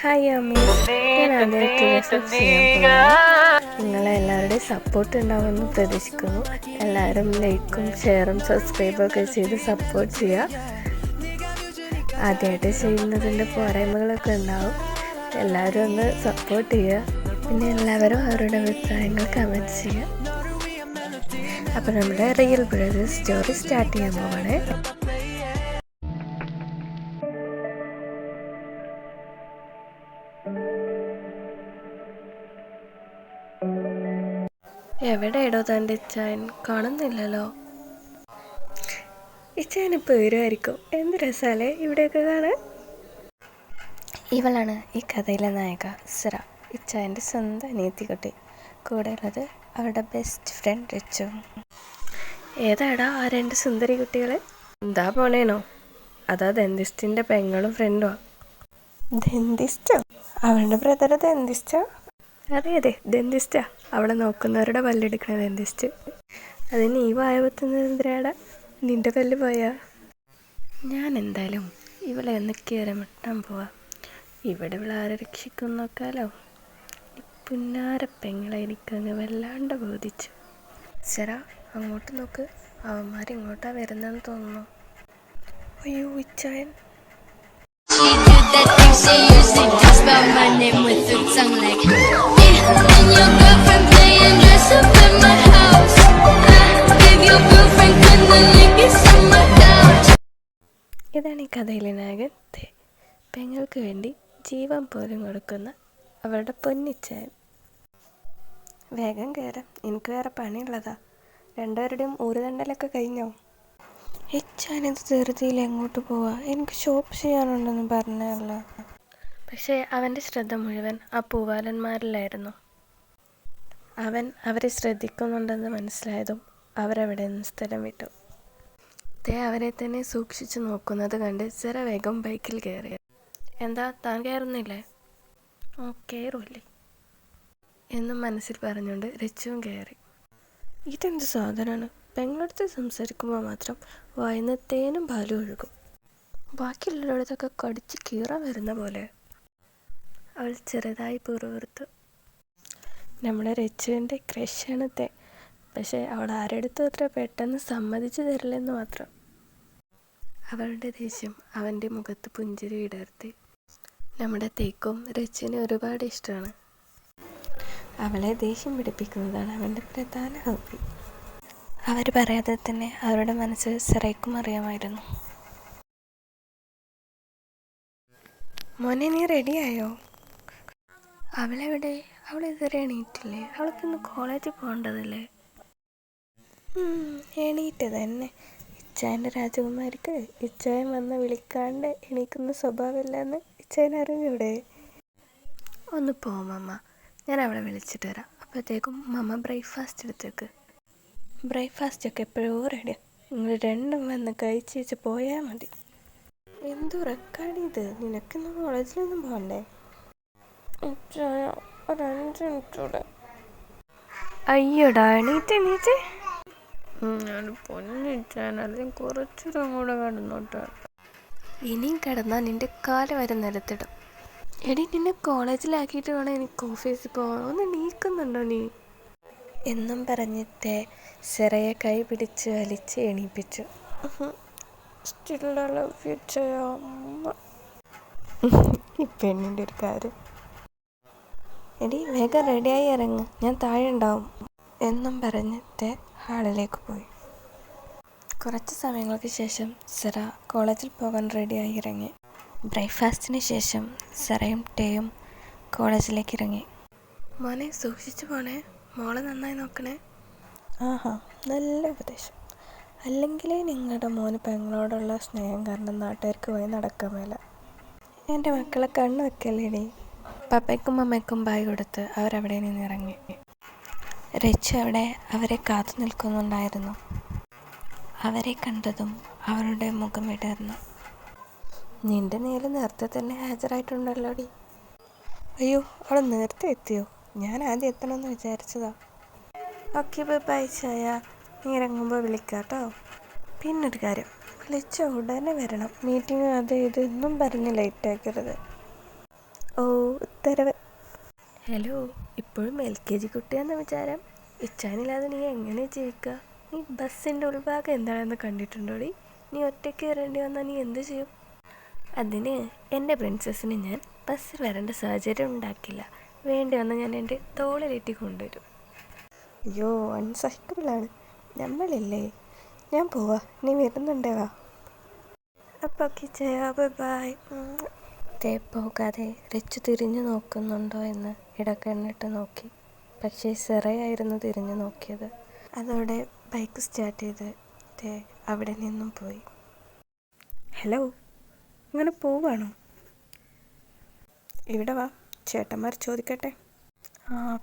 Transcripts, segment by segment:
Hi അമ്മി, ഞാൻ ആദ്യമായിട്ട് റിസർച്ച് ചെയ്യാൻ പോകുന്നു. നിങ്ങളെല്ലാവരുടെയും സപ്പോർട്ട് ഉണ്ടാവുമെന്ന് പ്രതീക്ഷിക്കുന്നു. എല്ലാവരും ലൈക്കും ഷെയറും സബ്സ്ക്രൈബും ഒക്കെ ചെയ്ത് സപ്പോർട്ട് ചെയ്യുക. ആദ്യമായിട്ട് ചെയ്യുന്നതിൻ്റെ പോരായ്മകളൊക്കെ ഉണ്ടാവും. എല്ലാവരും ഒന്ന് സപ്പോർട്ട് ചെയ്യുക. പിന്നെ എല്ലാവരും അവരുടെ അഭിപ്രായങ്ങൾ കമൻറ്റ് ചെയ്യുക. അപ്പോൾ നമ്മുടെ റിയൽ ബ്രദേഴ്സ് സ്റ്റോറി സ്റ്റാർട്ട് ചെയ്യാൻ പോവാണേ. എവിടെയാടോ തൻ്റെ ഇച്ചായൻ? കാണുന്നില്ലല്ലോ. ഇച്ചായനിപ്പോൾ വരുമായിരിക്കും. എന്ത് രസാലേ ഇവിടെയൊക്കെ കാണാൻ. ഇവളാണ് ഈ കഥയിലെ നായിക സിറ, ഇച്ചായൻ്റെ സ്വന്തം അനിയത്തിക്കുട്ടി. കൂടെ ഉള്ളത് അവരുടെ ബെസ്റ്റ് ഫ്രണ്ട് റിച്ചു. ഏതാടാ ആ രണ്ട് സുന്ദരി കുട്ടികളെ? എന്താ പോണേനോ? അതാ ദന്തിസ്റ്റിൻ്റെ പെങ്ങളും ഫ്രണ്ടുമാ. ദന്തിസ്റ്റോ? അവളുടെ ബ്രദർ ദന്തിസ്റ്റോ? അതെ ദന്തിസ്റ്റാ. അവളെ നോക്കുന്നവരുടെ പല്ലെടുക്കണ ദന്തിസ്റ്റ്. അതിന് ഈ വായ പറ്റുന്നത് എന്തിനാടാ? നിന്റെ പല്ല് പോയാ? ഞാൻ എന്തായാലും ഇവളെ ഒന്ന് കയറിമിട്ടാൻ പോവാ. ഇവിടെ ഇവളെ ആരെ രക്ഷിക്കും നോക്കാലോ. പുന്നാരപ്പെങ്ങളെ എനിക്കങ്ങ് വല്ലാണ്ട് ബോധിച്ചു. ശരാ, അങ്ങോട്ട് നോക്ക്. അവന്മാരിങ്ങോട്ടാ വരുന്നെന്ന് തോന്നുന്നു. അയ്യോ ഇച്ചായൻ. ഇതാണ് ഈ കഥയിലെ നായകൻ. പെങ്ങൾക്ക് വേണ്ടി ജീവൻ പോലും കൊടുക്കുന്ന അവരുടെ പൊന്നിച്ചായൻ. വേഗം കയറാം, എനിക്ക് വേറെ പണിയുള്ളതാ. രണ്ടുപേരുടെയും ഊരുതണ്ടലൊക്കെ കഴിഞ്ഞോ? ഇച്ചായനിത് ധൃതിയിൽ എങ്ങോട്ട് പോവാ? എനിക്ക് ഷോപ്പ് ചെയ്യാനുണ്ടെന്ന് പറഞ്ഞല്ലോ. പക്ഷേ അവൻ്റെ ശ്രദ്ധ മുഴുവൻ ആ പൂവാലന്മാരിലായിരുന്നു. അവൻ അവരെ ശ്രദ്ധിക്കുന്നുണ്ടെന്ന് മനസ്സിലായതും അവരവിടെ നിന്ന് സ്ഥലം വിട്ടു. അവരെ തന്നെ സൂക്ഷിച്ചു നോക്കുന്നത് കണ്ട് സിറ വേഗം ബൈക്കിൽ കയറി. എന്താ, താൻ കയറുന്നില്ലേ? ഓ, കയറൂല്ലേ എന്നും മനസ്സിൽ പറഞ്ഞുകൊണ്ട് റിച്ചുവും കയറി. ഇതെന്ത് സാധനമാണ്? പെങ്ങളടുത്ത് സംസാരിക്കുമ്പോൾ മാത്രം വായിന്ന് തേനും പാലും ഒഴുകും. ബാക്കിയുള്ളവരടുത്തൊക്കെ കടിച്ച് കീറാൻ വരുന്ന പോലെ. അവൾ ചെറുതായി പുറവർത്തു. നമ്മുടെ റിച്ചുവിൻ്റെ ക്രഷാണ് തേ. പക്ഷേ അവൾ ആരെടുത്തും അത്ര പെട്ടെന്ന് സമ്മതിച്ചു തരില്ലെന്ന് മാത്രം. അവളുടെ ദേഷ്യം അവൻ്റെ മുഖത്ത് പുഞ്ചിരി വിടർത്തി. നമ്മുടെ തേക്കും റിച്ചുവിനെ ഒരുപാട് ഇഷ്ടമാണ്. അവളെ ദേഷ്യം പിടിപ്പിക്കുന്നതാണ് അവൻ്റെ പ്രധാന ഹോബി. അവർ പറയാതെ തന്നെ അവരുടെ മനസ്സ് സിറയ്ക്കും അറിയാമായിരുന്നു. മോനെ, നീ റെഡിയായോ? അവളെവിടെ? അവൾ ഇതുവരെ എണീറ്റില്ലേ? അവൾക്കിന്ന് കോളേജിൽ പോകേണ്ടതല്ലേ? എണീറ്റ് തന്നെ. ഇച്ചായൻ്റെ രാജകുമാരിക്ക് ഇച്ചായൻ വന്ന് വിളിക്കാണ്ട് എണീക്കുന്ന സ്വഭാവമില്ലെന്ന് ഇച്ചായൻ അറിഞ്ഞൂടെ? ഒന്ന് പോ മമ്മ, ഞാൻ അവളെ വിളിച്ചിട്ട് വരാം. അപ്പോഴത്തേക്കും മമ്മ ബ്രേക്ക്ഫാസ്റ്റ് എടുത്തേക്ക്. ബ്രേക്ക്ഫാസ്റ്റൊക്കെ എപ്പോഴോ റെഡിയാണ്. നിങ്ങൾ രണ്ടും വന്ന് കഴിച്ച് പോയാൽ മതി. എന്തു റെക്കാർഡിത്? നിനക്കിന്ന് കോളേജിലൊന്നും പോകണ്ടേ? ഒരു 5 മിനിറ്റൂടെ. അയ്യോടാ, എണീറ്റ്. ഞാൻ പൊന്നിച്ചാൻ, അല്ലെങ്കിൽ കുറച്ചുകൂടെ കൂടെ കിടന്നോട്ടെ. ഇനിയും കിടന്നാൽ നിന്റെ കാല് വരെ നിലത്തിടും. എടി, നിന്നെ കോളേജിലാക്കിയിട്ട് വേണം എനിക്ക് ഓഫീസിൽ പോകാൻ. ഒന്ന് നീക്കുന്നുണ്ടോ നീ? എന്നും പറഞ്ഞിട്ട് സിറയെ കൈ പിടിച്ച് വലിച്ച് എണീപ്പിച്ചു. ഈ പെണ്ണിൻ്റെ ഒരു കാര്യം. എടി, വേഗം റെഡിയായി ഇറങ്ങ്, ഞാൻ താഴെ ഉണ്ടാവും എന്നും പറഞ്ഞിട്ട് ഹാളിലേക്ക് പോയി. കുറച്ച് സമയങ്ങൾക്ക് ശേഷം സിറ കോളേജിൽ പോകാൻ റെഡിയായി ഇറങ്ങി. ബ്രേക്ക്ഫാസ്റ്റിന് ശേഷം സിറയും ടേയും കോളേജിലേക്ക് ഇറങ്ങി. മോനെ, സൂക്ഷിച്ചു പോണേ. മോളെ നന്നായി നോക്കണേ. ആഹാ, നല്ല ഉപദേശം. അല്ലെങ്കിലേ നിങ്ങളുടെ മോന് പെങ്ങളോടുള്ള സ്നേഹം കാരണം നാട്ടുകാർക്ക് പോയി നടക്കാൻ മേല. എൻ്റെ മക്കളെ കണ്ണു വെക്കല്ലേടി. പപ്പയ്ക്കും അമ്മയ്ക്കും ബായ് കൊടുത്ത് അവരവിടെ നിന്നിറങ്ങി. റിച്ചു അവിടെ അവരെ കാത്തു നിൽക്കുന്നുണ്ടായിരുന്നു. അവരെ കണ്ടതും അവളുടെ മുഖം വിടർന്നു. നിന്റെ നേരെ നേരത്തെ തന്നെ ഹാജരായിട്ടുണ്ടല്ലോടി. അയ്യോ, അവൾ നേരത്തെ എത്തിയോ? ഞാൻ ആദ്യം എത്തണമെന്ന് വിചാരിച്ചതാ. ഓക്കെ, ബൈ ചായ. നീ ഇറങ്ങുമ്പോൾ വിളിക്കാട്ടോ. പിന്നൊരു കാര്യം, വിളിച്ച ഉടനെ വരണം. മീറ്റിംഗ് അത് ഇതൊന്നും പറഞ്ഞ് ലേറ്റ് ആക്കരുത്. ഓ ഉത്തരവ്. ഹലോ, ഇപ്പോഴും LKG കുട്ടിയാണെന്ന വിചാരം? ഇച്ചാനില്ലാതെ നീ എങ്ങനെ ജീവിക്കുക? നീ ബസ്സിൻ്റെ ഉൾഭാഗം എന്താണെന്ന് കണ്ടിട്ടുണ്ടോടി? നീ ഒറ്റയ്ക്ക് കയറേണ്ടി വന്നാൽ നീ എന്ത് ചെയ്യും? അതിന് എൻ്റെ പ്രിൻസസ്സിന് ഞാൻ ബസ്സിൽ വരേണ്ട സാഹചര്യം ഉണ്ടാക്കില്ല. വേണ്ടി വന്നാൽ ഞാൻ എൻ്റെ തോളിലേറ്റി കൊണ്ടുവരും. അയ്യോ, അൺസഹിക്കബിളാണ്. നമ്മളില്ലേ, ഞാൻ പോവാ, നീ വരുന്നുണ്ടേ വാ. അപ്പോൾ കിച്ചയാ, ബൈ. പോകാതെ റിച്ചു തിരിഞ്ഞു നോക്കുന്നുണ്ടോ എന്ന് ഇടക്കണ്ണിട്ട് നോക്കി. പക്ഷേ സെറയായിരുന്നു തിരിഞ്ഞു നോക്കിയത്. അതോടെ ബൈക്ക് സ്റ്റാർട്ട് ചെയ്ത് അവിടെ നിന്നും പോയി. ഹലോ, ഇങ്ങനെ പോവാണോ? ഇവിടെ വാ, ചേട്ടന്മാർ ചോദിക്കട്ടെ.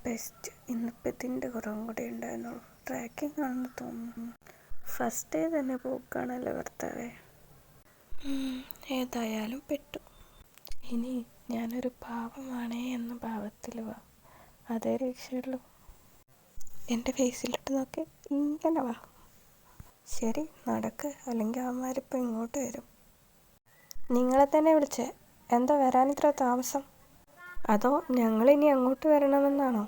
ബെസ്റ്റ്. ഇന്നിപ്പോൾ ഇതിൻ്റെ കുറവും കൂടെ ഉണ്ടായിരുന്നുള്ളൂ. ട്രാക്കിംഗ് ആണെന്ന് തോന്നുന്നു. ഫസ്റ്റ് ഡേ തന്നെ പോക്കാണല്ലോ ഭർത്താവേ. ഏതായാലും പെട്ടു. ഇനി ഞാനൊരു പാവമാണേ എന്ന ഭാവത്തിൽ വാ, അതേ രക്ഷയുള്ളൂ. എൻ്റെ ഫേസിലിട്ട് നോക്കി ഇങ്ങനെ വാ. ശരി, നടക്ക്, അല്ലെങ്കിൽ അവന്മാരിപ്പോൾ ഇങ്ങോട്ട് വരും. നിങ്ങളെ തന്നെ വിളിച്ചേ, എന്താ വരാനിത്ര താമസം? അതോ ഞങ്ങളിനി അങ്ങോട്ട് വരണമെന്നാണോ?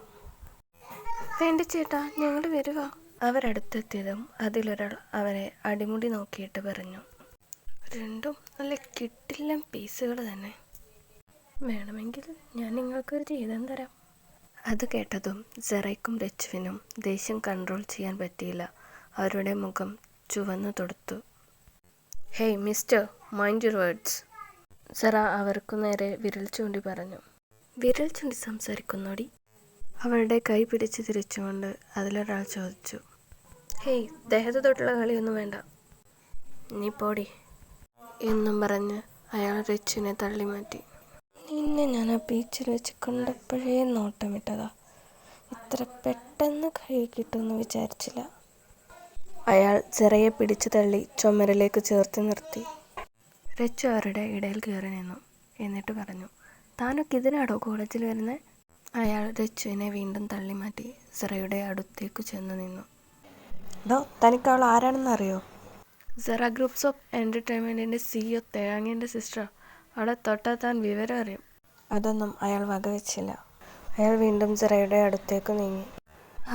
വേണ്ട ചേട്ടാ, ഞങ്ങൾ വരുക. അവരടുത്തെത്തിയതും അതിലൊരാൾ അവരെ അടിമുടി നോക്കിയിട്ട് പറഞ്ഞു, രണ്ടും നല്ല കിട്ടില്ല പീസുകൾ തന്നെ. വേണമെങ്കിൽ ഞാൻ നിങ്ങൾക്കൊരു ജീവിതം തരാം. അത് കേട്ടതും സെറയ്ക്കും റിച്ചുവിനും ദേഷ്യം കൺട്രോൾ ചെയ്യാൻ പറ്റിയില്ല. അവരുടെ മുഖം ചുവന്നു തൊടുത്തു. Hey mister, mind your words. Sera അവർക്കു നേരെ വിരൽ ചൂണ്ടി പറഞ്ഞു. വിരൽ ചൂണ്ടി സംസാരിക്കുന്നോടി? അവളുടെ കൈ പിടിച്ച് തിരിച്ചുകൊണ്ട് അതിലൊരാൾ ചോദിച്ചു. ഹേയ്, ദേഹത്ത് തൊട്ടുള്ള കളിയൊന്നും വേണ്ട, നീ പോടി എന്നും പറഞ്ഞ് അയാൾ റിച്ചുവിനെ തള്ളി മാറ്റി. നിന്നെ ഞാൻ ആ ബീച്ചിൽ വെച്ച് കണ്ടപ്പോഴേ നോട്ടമിട്ടതാ. ഇത്ര പെട്ടെന്ന് കൈ കിട്ടുമെന്ന് വിചാരിച്ചില്ല. അയാൾ സെറയെ പിടിച്ചു തള്ളി ചുമരിലേക്ക് ചേർത്ത് നിർത്തി. റിച്ചു അവരുടെ ഇടയിൽ കയറി നിന്നു. എന്നിട്ട് പറഞ്ഞു, താനൊക്കെ ഇതിനാടോ കോളേജിൽ വരുന്നത്? അയാൾ റിച്ചുവിനെ വീണ്ടും തള്ളി മാറ്റി സെറയുടെ അടുത്തേക്ക് ചെന്ന് നിന്നു. തനിക്ക് അവൾ ആരാണെന്ന് അറിയോ? സെറ ഗ്രൂപ്പ്സ് ഓഫ് എൻ്റർടൈൻമെൻറ്റിൻ്റെ CEO തേങ്ങേൻ്റെ സിസ്റ്റർ. അവളെ തൊട്ടാൽ താൻ വിവരം അറിയും. അതൊന്നും അയാൾ വകവെച്ചില്ല. അയാൾ വീണ്ടും സെറയുടെ അടുത്തേക്ക് നീങ്ങി.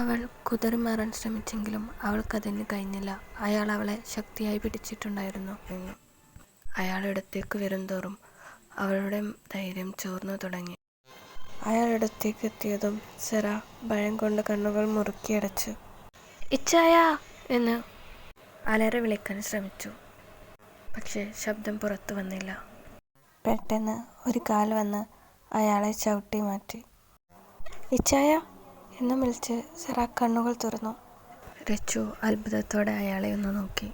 അവൾ കുതറിമാറാൻ ശ്രമിച്ചെങ്കിലും അവൾക്കതിന് കഴിഞ്ഞില്ല. അയാൾ അവളെ ശക്തിയായി പിടിച്ചിട്ടുണ്ടായിരുന്നു. അയാൾ അടുത്തേക്ക് വരുംതോറും അവളുടെ ധൈര്യം ചോർന്നു തുടങ്ങി. അയാൾ അടുത്തേക്ക് എത്തിയതും സെറ ഭയം കൊണ്ട് കണ്ണുകൾ മുറുക്കിയടച്ചു. ഇച്ചായ എന്ന് അലറി വിളിക്കാൻ ശ്രമിച്ചു. പക്ഷേ ശബ്ദം പുറത്തു വന്നില്ല. പെട്ടെന്ന് ഒരു കാൽ വന്ന് അയാളെ ചവിട്ടി മാറ്റി. ഇച്ചായ എന്ന് വിളിച്ച് സെറ കണ്ണുകൾ തുറന്നു. റിച്ചു അത്ഭുതത്തോടെ അയാളെ ഒന്ന് നോക്കി.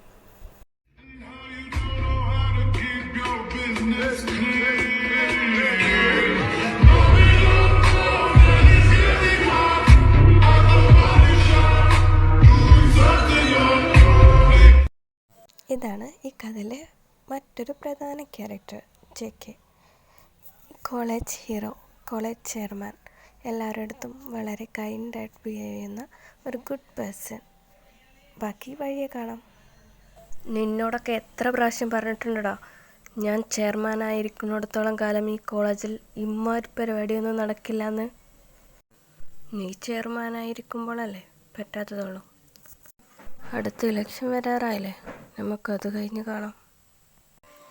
ഇതാണ് ഈ കഥയിലെ മറ്റൊരു പ്രധാന character, JK. College hero, college chairman, എല്ലാവരുടെ അടുത്തും വളരെ കൈൻഡായിട്ട് ബിഹേവ് ചെയ്യുന്ന ഒരു ഗുഡ് പേഴ്സൺ. ബാക്കി വഴിയെ കാണാം. നിന്നോടൊക്കെ എത്ര പ്രാവശ്യം പറഞ്ഞിട്ടുണ്ടടാ, ഞാൻ ചെയർമാനായിരിക്കുന്നിടത്തോളം കാലം ഈ കോളേജിൽ ഇമ്മാതിരി പരിപാടിയൊന്നും നടക്കില്ലെന്ന്. നീ ചെയർമാനായിരിക്കുമ്പോഴല്ലേ പറ്റാത്തതുള്ളൂ. അടുത്ത ഇലക്ഷൻ വരാറായില്ലേ, നമുക്കത് കഴിഞ്ഞ് കാണാം.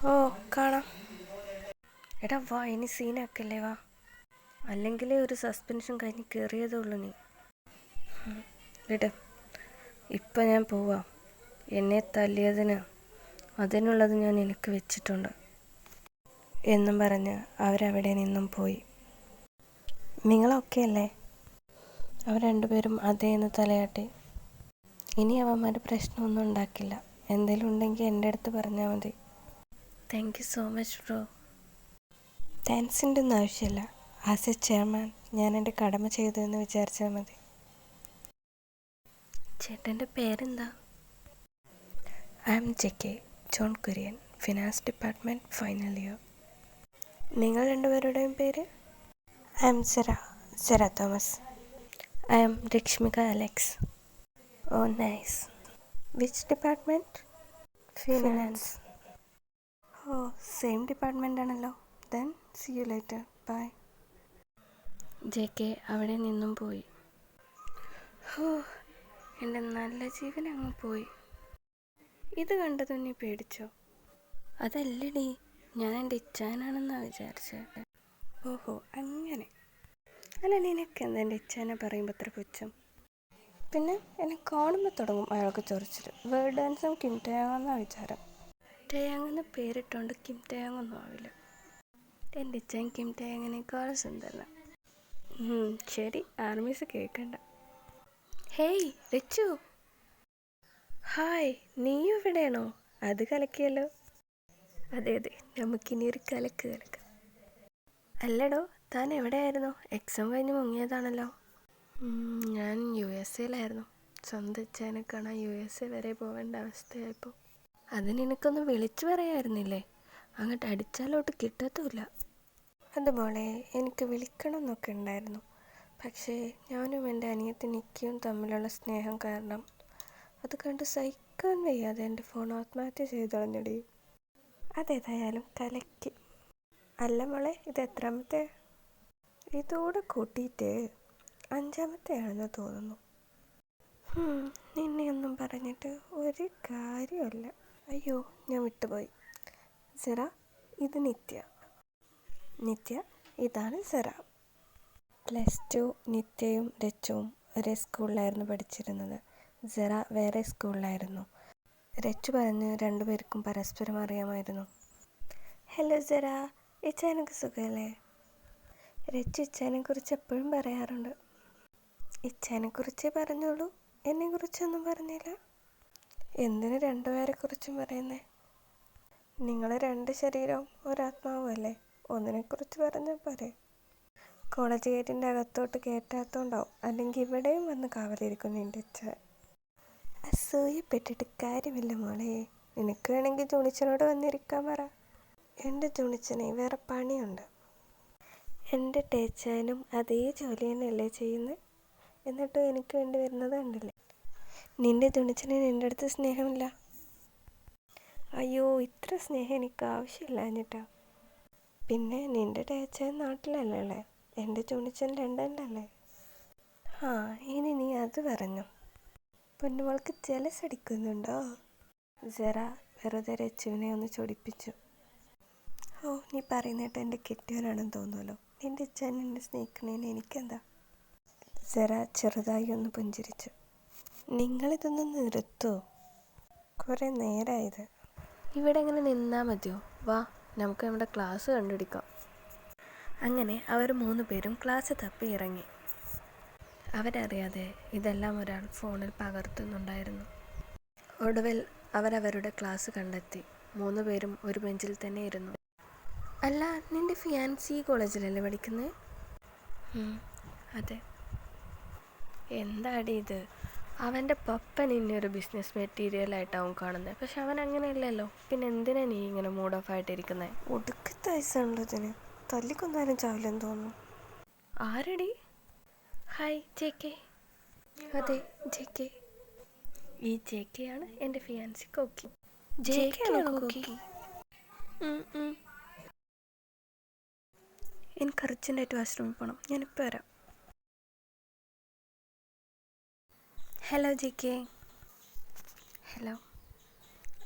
ഓ കാണാം. എടാ വാ, ഇനി സീനാക്കല്ലേ വാ, അല്ലെങ്കിൽ ഒരു സസ്പെൻഷൻ കഴിഞ്ഞ് കയറിയതേ ഉള്ളൂ നീ. വിട്, ഇപ്പം ഞാൻ പോവാം. എന്നെ തല്ലിയതിന് അതിനുള്ളത് ഞാൻ എനിക്ക് വെച്ചിട്ടുണ്ട് എന്നും പറഞ്ഞ് അവരവിടെ നിന്നും പോയി. നിങ്ങളൊക്കെ അല്ലേ? അവർ രണ്ടുപേരും അതേന്ന് തലയാട്ടി. ഇനി അവന്മാർ പ്രശ്നമൊന്നും ഉണ്ടാക്കില്ല. എന്തെങ്കിലും ഉണ്ടെങ്കിൽ എൻ്റെ അടുത്ത് പറഞ്ഞാൽ മതി. Thank you so much bro. താങ്ക്സിൻ്റെ ഒന്നും ആവശ്യമില്ല. ആസ് എ ചെയർമാൻ ഞാൻ എൻ്റെ കടമ ചെയ്തു എന്ന് വിചാരിച്ചാൽ മതി. ചേട്ടൻ്റെ പേരെന്താ? I am JK, John Kurian, finance department, final year. നിങ്ങൾ രണ്ടുപേരുടെയും പേര്? I am Sera Thomas. I am Rashmika Alex. Oh nice. Which department? Finance. Oh same department ആണല്ലോ. Then see you later. Bye. JK അവിടെ നിന്നും പോയി. ഹോ, എൻ്റെ നല്ല ജീവൻ അങ്ങ് പോയി. ഇത് കണ്ടതും നീ പേടിച്ചോ? അതല്ലടി, ഞാൻ എൻ്റെ ഇച്ചാനാണെന്നാണ് വിചാരിച്ചത്. ഓഹോ, അങ്ങനെ. അല്ല, നിനക്കെന്താ എൻ്റെ ഇച്ചാനെ പറയുമ്പോൾ അത്ര പുച്ഛം? പിന്നെ എന്നെ കാണുമ്പോൾ തുടങ്ങും അയാൾക്ക് ചൊറിച്ചിട്ട്. വേർഡ് ഡാൻസും കിം ടയാങ്ങെന്നാണ് വിചാരം. ടയാങ്ങെന്ന് പേരിട്ടുകൊണ്ട് കിം ടയാങ്ങൊന്നും ആവില്ല. എൻ്റെ ഇച്ചാൻ കിം ടയാങ്ങിനേക്കാളും സുന്ദരനാണ്. ശരി, ആർമീസ് കേൾക്കണ്ട. ഹേയ് രച്ചു, ഹായ്, നീയും ഇവിടെയാണോ? അത് കലക്കിയല്ലോ. അതെ അതെ, നമുക്കിനി ഒരു കലക്കാം. അല്ലടോ, താൻ എവിടെയായിരുന്നു? എക്സാം കഴിഞ്ഞ് മുങ്ങിയതാണല്ലോ. ഞാൻ USA സ്വന്തം ഇച്ഛനെ കാണാൻ USA വരെ പോവേണ്ട അവസ്ഥയായപ്പോൾ. അത് നിനക്കൊന്ന് വിളിച്ചു പറയായിരുന്നില്ലേ? അങ്ങോട്ട് അടിച്ചാലോട്ട് കിട്ടത്തുമില്ല. അത് മോളെ, എനിക്ക് വിളിക്കണം എന്നൊക്കെ ഉണ്ടായിരുന്നു. പക്ഷേ ഞാനും എൻ്റെ അനിയത്തി നിക്കിയും തമ്മിലുള്ള സ്നേഹം കാരണം അത് കണ്ട് സഹിക്കാൻ വയ്യാതെ എൻ്റെ ഫോൺ ആത്മഹത്യ ചെയ്ത് കളഞ്ഞടി. അതേതായാലും കലക്കി. അല്ല മോളെ, ഇത് എത്രാമത്തെ? ഇതോടെ കൂട്ടിയിട്ട് 5ാമത്തെയാണെന്ന് തോന്നുന്നു. നിന്നെയൊന്നും പറഞ്ഞിട്ട് ഒരു കാര്യമല്ല. അയ്യോ, ഞാൻ വിട്ടുപോയി. സെറ, ഇത് നിത്യ. ഇതാണ് സെറ. +2 നിത്യയും രച്ചുവും ഒരേ സ്കൂളിലായിരുന്നു പഠിച്ചിരുന്നത്. സെറ വേറെ സ്കൂളിലായിരുന്നു. രച്ചു പറഞ്ഞ് രണ്ടുപേർക്കും പരസ്പരം അറിയാമായിരുന്നു. ഹലോ സെറ, ഇച്ചാനൊക്കെ സുഖമല്ലേ? രച്ചു ഇച്ചാനെക്കുറിച്ച് എപ്പോഴും പറയാറുണ്ട്. ഇച്ചാനെക്കുറിച്ചേ പറഞ്ഞോളൂ, എന്നെക്കുറിച്ചൊന്നും പറഞ്ഞില്ല. എന്തിന് രണ്ടുപേരെക്കുറിച്ചും പറയുന്നേ? നിങ്ങൾ 2 ശരീരവും ഒരാത്മാവും അല്ലേ? ഒന്നിനെക്കുറിച്ച് പറഞ്ഞാൽ പോരെ? കോളേജ് ഗേറ്റിൻ്റെ അകത്തോട്ട് കയറ്റാത്തോണ്ടാവും, അല്ലെങ്കിൽ ഇവിടെയും വന്ന് കാവലിരിക്കും നിൻ്റെ അച്ഛൻ. അസൂയപ്പെട്ടിട്ട് കാര്യമില്ല മോളെ. നിനക്ക് വേണമെങ്കിൽ ജുണിച്ചനോട് വന്നിരിക്കാൻ പറ. എൻ്റെ ജുണിച്ചനെ വേറെ പണിയുണ്ട്. എൻ്റെ ടേച്ചാനും അതേ ജോലി തന്നെയല്ലേ ചെയ്യുന്നത്? എന്നിട്ടും എനിക്ക് വേണ്ടി വരുന്നത് കണ്ടില്ലേ? നിൻ്റെ ജുണിച്ചന് നിൻ്റെ അടുത്ത് സ്നേഹമില്ല. അയ്യോ, ഇത്ര സ്നേഹം എനിക്ക് ആവശ്യമില്ല എന്നിട്ടാ. പിന്നെ നിൻ്റെ ടേച്ചാൻ നാട്ടിലല്ലേ? എൻ്റെ ജുണിച്ചൻ ലണ്ടനിലല്ലേ? ഇനി നീ അത് പറഞ്ഞു. പൊന്നുമോൾക്ക് ജലസടിക്കുന്നുണ്ടോ? സെറ വെറുതെ രച്ചുവിനെ ഒന്ന് ചൊടിപ്പിച്ചു. നീ പറയുന്നിട്ട് എൻ്റെ കെട്ടിയവനാണെന്ന് തോന്നുമല്ലോ. നിൻ്റെ ഇച്ഛൻ എന്നെ സ്നേഹിക്കണേന് എനിക്കെന്താ? സെറ ചെറുതായി ഒന്ന് പുഞ്ചിരിച്ചു. നിങ്ങളിതൊന്ന് നിർത്തുമോ? കുറേ നേരമായത്. ഇവിടെ എങ്ങനെ നിന്നാൽ മതിയോ? വാ, നമുക്ക് നമ്മുടെ ക്ലാസ് കണ്ടുപിടിക്കാം. അങ്ങനെ അവർ 3 പേരും ക്ലാസ് തപ്പി ഇറങ്ങി. അവരറിയാതെ ഇതെല്ലാം ഒരാൾ ഫോണിൽ പകർത്തുന്നുണ്ടായിരുന്നു. ഒടുവിൽ അവരവരുടെ ക്ലാസ് കണ്ടെത്തി. 3 പേരും ഒരു ബെഞ്ചിൽ തന്നെ ഇരുന്നു. അല്ല, നിൻ്റെ ഫിയാൻസി കോളേജിലല്ലേ പഠിക്കുന്നത്? അതെ. എന്താടി ഇത്? അവൻ്റെ പപ്പ നിന്നെ ഒരു ബിസിനസ് മെറ്റീരിയലായിട്ടാവും കാണുന്നത്. പക്ഷെ അവൻ അങ്ങനെയല്ലല്ലോ. പിന്നെ എന്തിനാ നീ ഇങ്ങനെ മൂഡ് ഓഫ് ആയിട്ടിരിക്കുന്നത്? ഒടുക്കത്തെ വയസ്സാണുള്ളതിന്. തല്ലിക്കൊന്നാലും ചാവില്ലെന്ന് തോന്നുന്നു. ആരടി? Hi JK. അതെ, JK. ഈ JK ആണ് എൻ്റെ ഫിയാൻസി കോക്കി. JK ആണോ കോക്കി? എനിക്ക് അർജൻറ്റായിട്ട് വാഷ്റൂമിൽ പോകണം. ഞാനിപ്പോൾ വരാം. Hello JK. ഹലോ.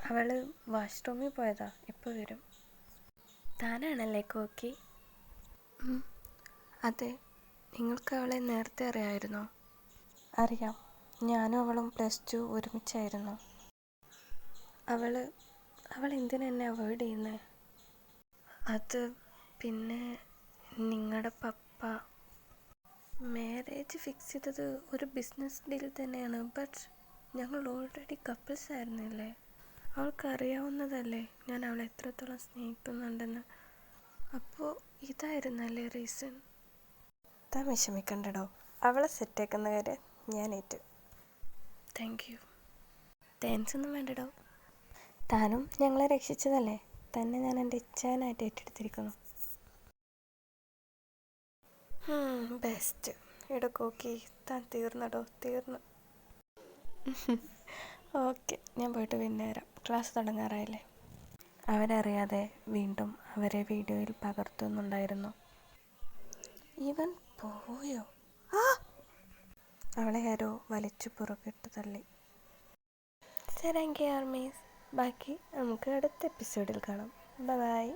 അവൾ വാഷ്റൂമിൽ പോയതാ, ഇപ്പോൾ വരും. താനാണല്ലേ കോക്കി? അതെ. നിങ്ങൾക്ക് അവളെ നേരത്തെ അറിയാമായിരുന്നോ? അറിയാം. ഞാനും അവളും +2 ഒരുമിച്ചായിരുന്നു. അവൾ എന്തിനാ എന്നെ അവോയ്ഡ് ചെയ്യുന്നത്? അത് പിന്നെ നിങ്ങളുടെ പപ്പ മാരേജ് ഫിക്സ് ചെയ്തത് ഒരു ബിസിനസ് ഡീൽ തന്നെയാണ്. ബട്ട് ഞങ്ങൾ ഓൾറെഡി കപ്പിൾസ് ആയിരുന്നില്ലേ? അവൾക്കറിയാവുന്നതല്ലേ ഞാൻ അവളെ എത്രത്തോളം സ്നേഹിക്കുന്നുണ്ടെന്ന്. അപ്പോൾ ഇതായിരുന്നല്ലേ റീസൺ? താൻ വിഷമിക്കണ്ടടോ, അവളെ സെറ്റാക്കുന്ന കാര്യം ഞാൻ ഏറ്റു. Thank you. താങ്ക്സ് ഒന്നും വേണ്ടടോ. താനും ഞങ്ങളെ രക്ഷിച്ചതല്ലേ? തന്നെ ഞാൻ എൻ്റെ ഇച്ഛാനായിട്ട് ഏറ്റെടുത്തിരിക്കുന്നു. ബെസ്റ്റ്. കോക്കി, താൻ തീർന്നടോ, തീർന്നു. ഓക്കെ, ഞാൻ പോയിട്ട് പിന്നെ വരാം. ക്ലാസ് തുടങ്ങാറായില്ലേ? അവരറിയാതെ വീണ്ടും അവരെ വീഡിയോയിൽ പകർത്തുന്നുണ്ടായിരുന്നു. ഇവൻ പോയോ? അവളെ ആരോ വലിച്ചു പുറകിട്ട് തള്ളി. ശരി, ആർമീസ്, ബാക്കി നമുക്ക് അടുത്ത എപ്പിസോഡിൽ കാണാം. ബൈ.